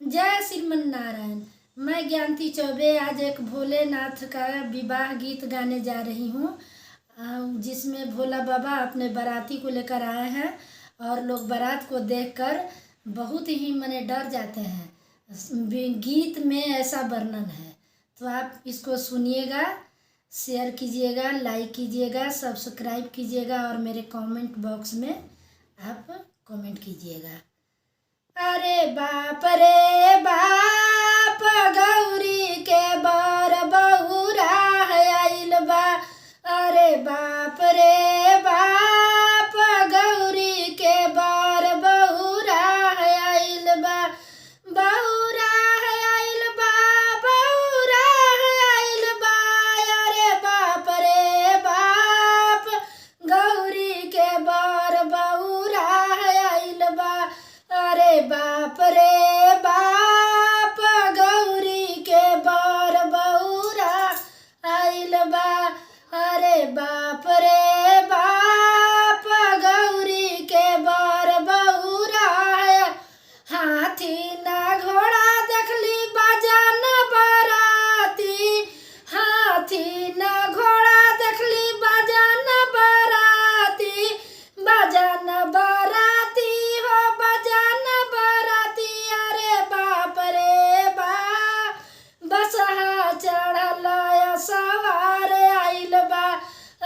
जय श्रीमन नारायण। मैं ज्ञानती चौबे आज एक भोलेनाथ का विवाह गीत गाने जा रही हूँ, जिसमें भोला बाबा अपने बाराती को लेकर आए हैं और लोग बारात को देखकर बहुत ही मने डर जाते हैं। गीत में ऐसा वर्णन है, तो आप इसको सुनिएगा, शेयर कीजिएगा, लाइक कीजिएगा, सब्सक्राइब कीजिएगा और मेरे कमेंट बॉक्स में आप कमेंट कीजिएगा। अरे बाप रे बाप, गौरी के बर बहुरा आइल बा। अरे बाप रे बाप, गौरी के बर बहुरा आइल बा। बहुरा आइल बा, बहुरा आइल बा। अरे बाप रे बाप, गौरी के बर बहुरा आइल बा। अरे बाप रे बाप, गौरी के बर बहुरा आइल बा। अरे बाप रे बाप, गौरी के बर बहुरा। हाथी ना घोड़ा देखली बाजा न बराती। हाथी ना घोड़ा देखली बाजा न बराती। बाजा न बराती हो, बाजा न बराती। अरे बाप रे बाप, बसहा चढ़ल सवार आइल बा।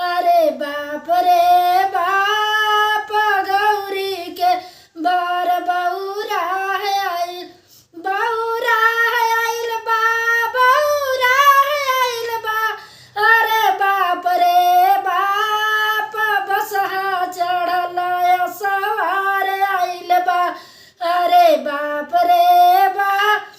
अरे बाप रे बाप, गौरी के बर बहुरा आइल, बहुरा आइल बा, बहुरा आइल बा। अरे बाप रे बाप, बसहा चढ़ल सवार आइल बा। अरे बाप रे बाप,